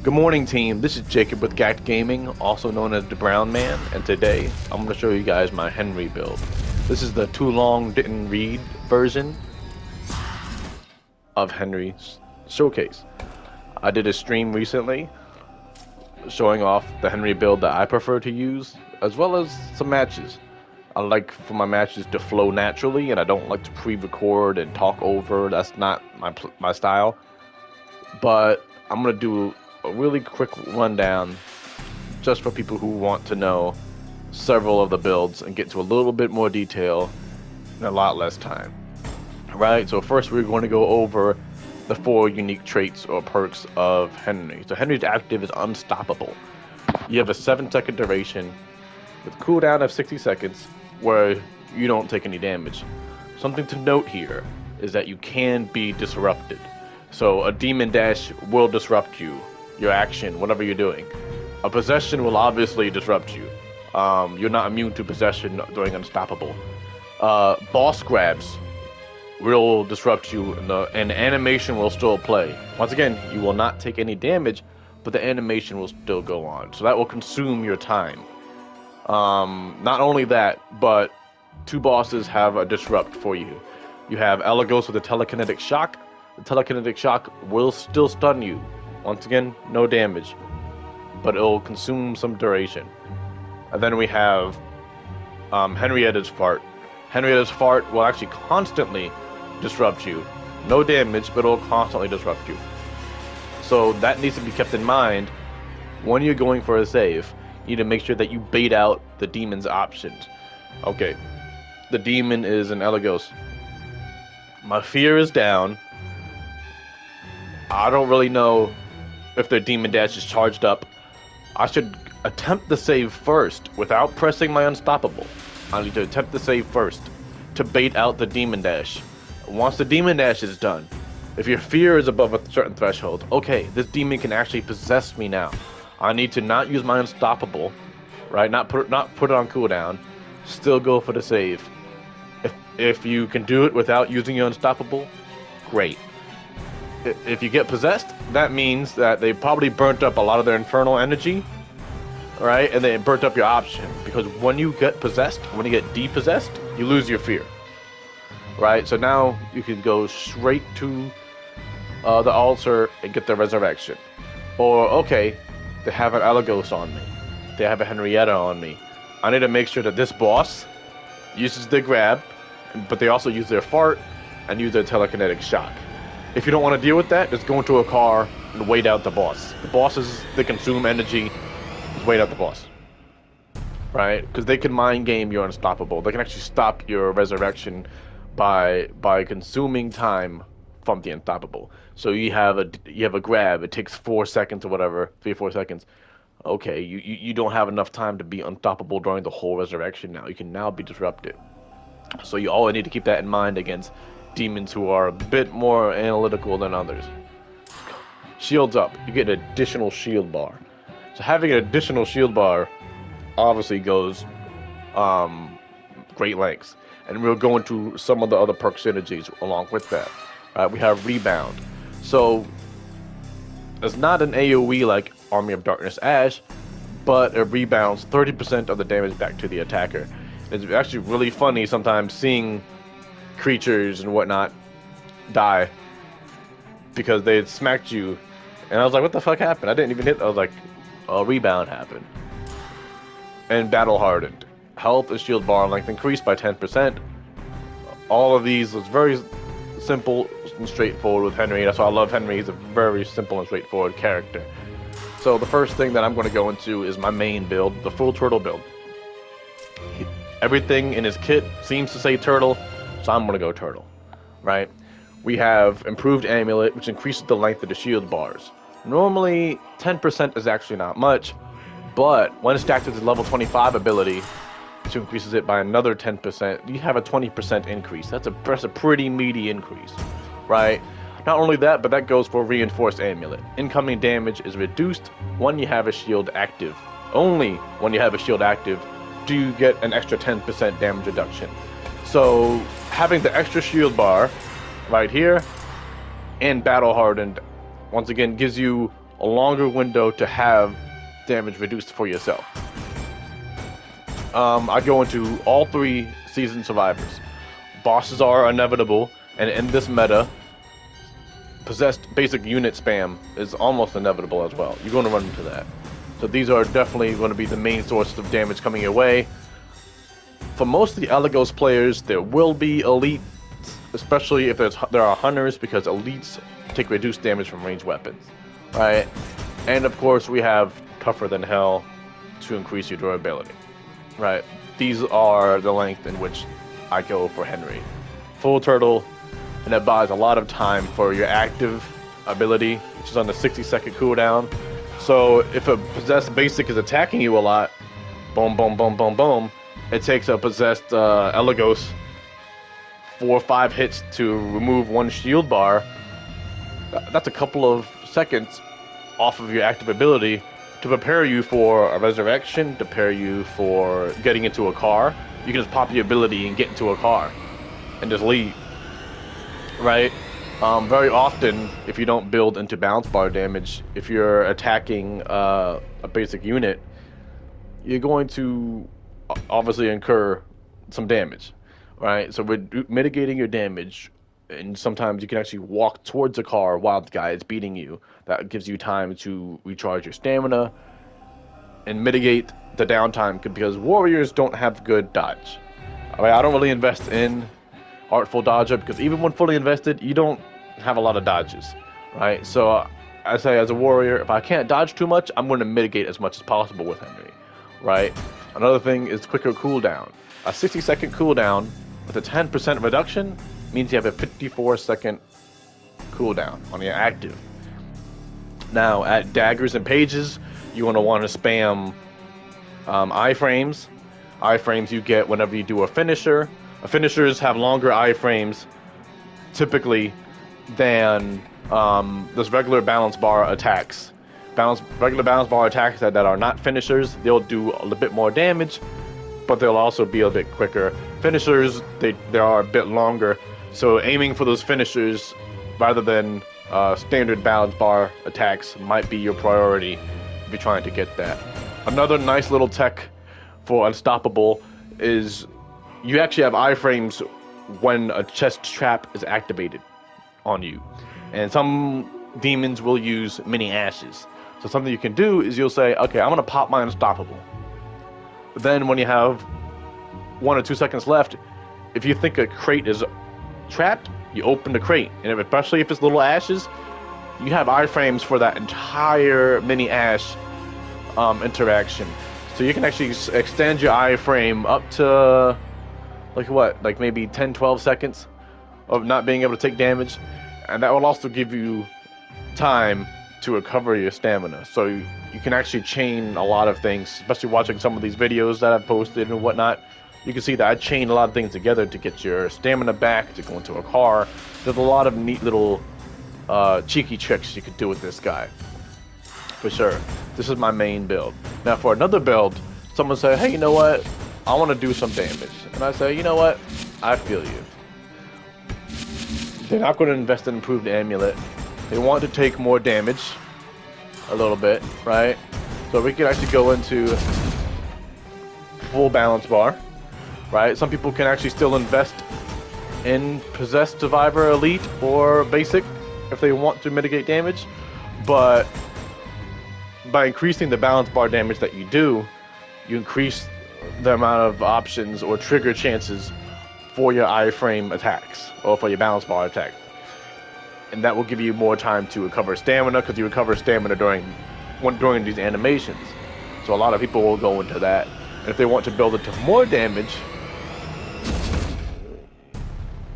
Good morning, team. This is Jacob with Gact Gaming, also known as the Brown Man, and today I'm going to show you guys my Henry build. This is the too long didn't read version of Henry's showcase. I did a stream recently showing off the Henry build that I prefer to use, as well as some matches. I like for my matches to flow naturally, and I don't like to pre-record and talk over. That's not my style. But I'm going to do a really quick rundown just for people who want to know several of the builds and get into a little bit more detail in a lot less time. Right, so first we're going to go over the 4 unique traits or perks of Henry. So Henry's active is Unstoppable. You have a 7-second duration with a cooldown of 60 seconds where you don't take any damage. Something to note here is that you can be disrupted. So a Demon Dash will disrupt you, your action, whatever you're doing. A Possession will obviously disrupt you. You're not immune to Possession during Unstoppable. Boss Grabs will disrupt you, and the animation will still play. Once again, you will not take any damage, but the animation will still go on. So that will consume your time. Not only that, but 2 bosses have a disrupt for you. You have Elagos with a Telekinetic Shock. The Telekinetic Shock will still stun you. Once again, no damage, but it'll consume some duration. And then we have Henrietta's Fart. Henrietta's Fart will actually constantly disrupt you. No damage, but it'll constantly disrupt you. So that needs to be kept in mind when you're going for a save. You need to make sure that you bait out the demon's options. Okay, the demon is an Elagos. My fear is down. I don't really know if their Demon Dash is charged up. I should attempt the save first without pressing my Unstoppable. I need to attempt the save first to bait out the Demon Dash. Once the Demon Dash is done, if your fear is above a certain threshold, okay, this demon can actually possess me now. I need to not use my Unstoppable, right? Not put it on cooldown. Still go for the save. If you can do it without using your Unstoppable, great. If you get possessed, that means that they probably burnt up a lot of their infernal energy, right? And they burnt up your option, because when you get possessed, when you get depossessed, you lose your fear, right? So now you can go straight to the altar and get the resurrection. Or, okay, they have an Elagos on me. They have a Henrietta on me. I need to make sure that this boss uses their grab, but they also use their fart and use their telekinetic shock. If you don't want to deal with that, just go into a car and wait out the boss. The bosses, they consume energy. Just wait out the boss. Right? Because they can mind game your Unstoppable. They can actually stop your resurrection by consuming time from the Unstoppable. So you have a grab. It takes 4 seconds or whatever, 3 or 4 seconds. Okay, you don't have enough time to be unstoppable during the whole resurrection now. You can now be disrupted. So you always need to keep that in mind against demons who are a bit more analytical than others. Shields up. You get an additional shield bar. So having an additional shield bar obviously goes great lengths. And we'll go into some of the other perk synergies along with that. We have Rebound. So it's not an AoE like Army of Darkness Ash, but it rebounds 30% of the damage back to the attacker. It's actually really funny sometimes seeing creatures and whatnot die because they had smacked you, and I was like, what the fuck happened? I didn't even hit. I was like, a rebound happened. And Battle Hardened. Health and shield bar length increased by 10%. All of these was very simple and straightforward with Henry. That's why I love Henry. He's a very simple and straightforward character. So the first thing that I'm going to go into is my main build, the full turtle build. Everything in his kit seems to say turtle, so I'm going to go turtle, right? We have improved amulet, which increases the length of the shield bars. Normally, 10% is actually not much, but when stacked with his level 25 ability, which increases it by another 10%, you have a 20% increase. That's a pretty meaty increase, right? Not only that, but that goes for reinforced amulet. Incoming damage is reduced when you have a shield active. Only when you have a shield active do you get an extra 10% damage reduction. So having the extra shield bar right here and Battle Hardened once again gives you a longer window to have damage reduced for yourself. I go into all 3 seasoned survivors. Bosses are inevitable, and in this meta, possessed basic unit spam is almost inevitable as well. You're going to run into that. So these are definitely going to be the main sources of damage coming your way. For most of the Elagos players, there will be elites, especially if there are hunters, because elites take reduced damage from ranged weapons, right? And of course, we have Tougher Than Hell to increase your durability, right? These are the length in which I go for Henry. Full Turtle, and it buys a lot of time for your active ability, which is on the 60-second cooldown. So if a possessed basic is attacking you a lot, boom, boom, boom, boom, boom, it takes a possessed Elagos 4 or 5 hits to remove 1 shield bar. That's a couple of seconds off of your active ability to prepare you for a resurrection, to prepare you for getting into a car. You can just pop your ability and get into a car and just leave, right? Very often, if you don't build into balance bar damage, if you're attacking a basic unit, you're going to obviously incur some damage, right? So we're mitigating your damage, and sometimes you can actually walk towards a car while the guy is beating you. That gives you time to recharge your stamina and mitigate the downtime, because warriors don't have good dodge. I don't really invest in Artful Dodger, because even when fully invested, you don't have a lot of dodges, right? So I say, as a warrior, if I can't dodge too much, I'm going to mitigate as much as possible with Henry, right? Another thing is quicker cooldown. A 60-second cooldown with a 10% reduction means you have a 54-second cooldown on your active. Now, at daggers and pages, you want to spam iframes. Iframes you get whenever you do a finisher. Finishers have longer iframes, typically, than those regular balance bar attacks. Regular balance bar attacks that are not finishers, they'll do a little bit more damage, but they'll also be a bit quicker. Finishers, they are a bit longer, so aiming for those finishers rather than standard balance bar attacks might be your priority if you're trying to get that. Another nice little tech for Unstoppable is you actually have iframes when a chest trap is activated on you. And some demons will use mini ashes. So something you can do is you'll say, okay, I'm going to pop my Unstoppable. But then when you have 1 or 2 seconds left, if you think a crate is trapped, you open the crate. And especially if it's little ashes, you have iframes for that entire mini ash interaction. So you can actually extend your iframe up to like maybe 10-12 seconds of not being able to take damage, and that will also give you time to recover your stamina. So you can actually chain a lot of things, especially watching some of these videos that I've posted and whatnot. You can see that I chain a lot of things together to get your stamina back, to go into a car. There's a lot of neat little cheeky tricks you could do with this guy, for sure. This is my main build. Now for another build, someone say, hey, you know what? I want to do some damage. And I say, you know what? I feel you. They're not going to invest in improved amulet. They want to take more damage, a little bit, right? So we can actually go into full balance bar, right? Some people can actually still invest in Possessed Survivor Elite or Basic if they want to mitigate damage, but by increasing the balance bar damage that you do, you increase the amount of options or trigger chances for your iframe attacks or for your balance bar attacks. And that will give you more time to recover stamina, because you recover stamina during these animations. So a lot of people will go into that. And if they want to build it to more damage,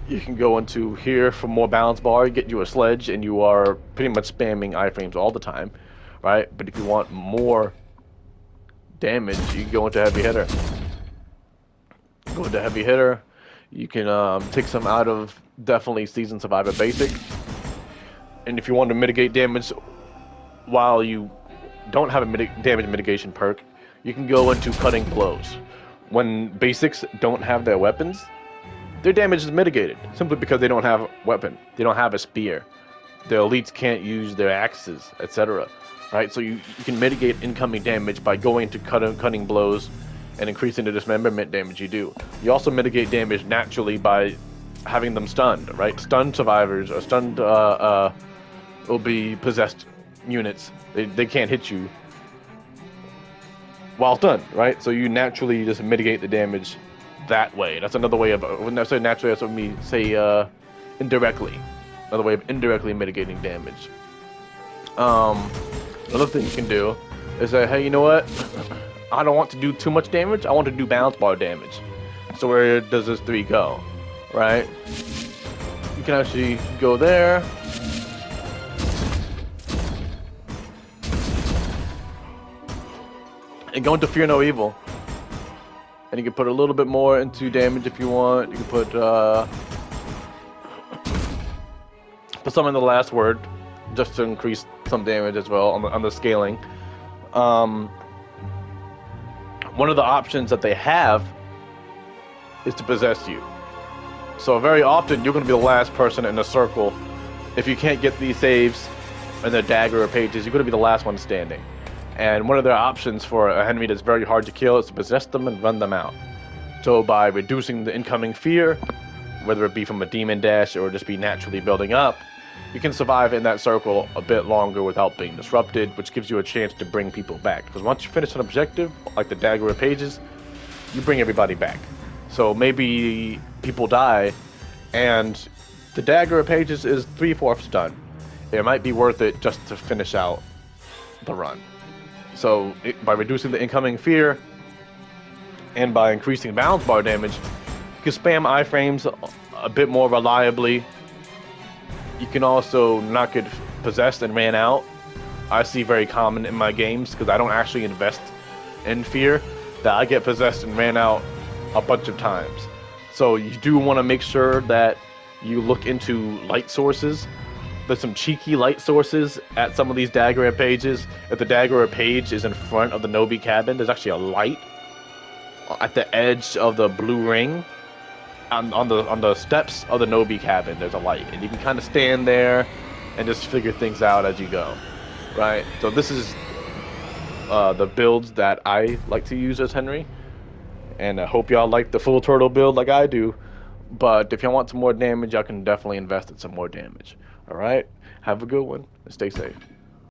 you can go into here for more balance bar, get you a sledge, and you are pretty much spamming iframes all the time, right? But if you want more damage, you can go into heavy hitter. Go into heavy hitter. You can take some out of definitely Seasoned Survivor Basic. And if you want to mitigate damage while you don't have a damage mitigation perk, you can go into Cutting Blows. When basics don't have their weapons, their damage is mitigated simply because they don't have a weapon. They don't have a spear. Their elites can't use their axes, etc. right? So you can mitigate incoming damage by going to cutting blows and increasing the dismemberment damage you do. You also mitigate damage naturally by having them stunned, right? Stunned survivors or stunned will be possessed units. They can't hit you while stunned, right? So you naturally just mitigate the damage that way. That's another way of, when I say naturally, that's what me say indirectly. Another way of indirectly mitigating damage. Another thing you can do is say, hey, you know what? I don't want to do too much damage. I want to do balance bar damage. So where does this 3 go? Right? You can actually go there. And go into Fear No Evil. And you can put a little bit more into damage if you want. You can put some in the last word, just to increase some damage as well on the scaling. One of the options that they have is to possess you. So very often you're going to be the last person in a circle. If you can't get these saves and the dagger or pages, you're going to be the last one standing. And one of their options for a enemy that's very hard to kill is to possess them and run them out. So by reducing the incoming fear, whether it be from a demon dash or just be naturally building up, you can survive in that circle a bit longer without being disrupted, which gives you a chance to bring people back. Because once you finish an objective, like the dagger of pages, you bring everybody back. So maybe people die, and the dagger of pages is 3/4 done. It might be worth it just to finish out the run. So by reducing the incoming fear, and by increasing balance bar damage, you can spam iframes a bit more reliably. You can also not get possessed and ran out. I see very common in my games because I don't actually invest in fear, that I get possessed and ran out a bunch of times. So you do want to make sure that you look into light sources. There's some cheeky light sources at some of these dagger pages. If the dagger page is in front of the Nobi cabin, there's actually a light at the edge of the blue ring. On the steps of the Nobi cabin, there's a light, and you can kind of stand there and just figure things out as you go, right? So this is the builds that I like to use as Henry, and I hope y'all like the full turtle build like I do. But if y'all want some more damage, y'all can definitely invest in some more damage. All right, have a good one and stay safe.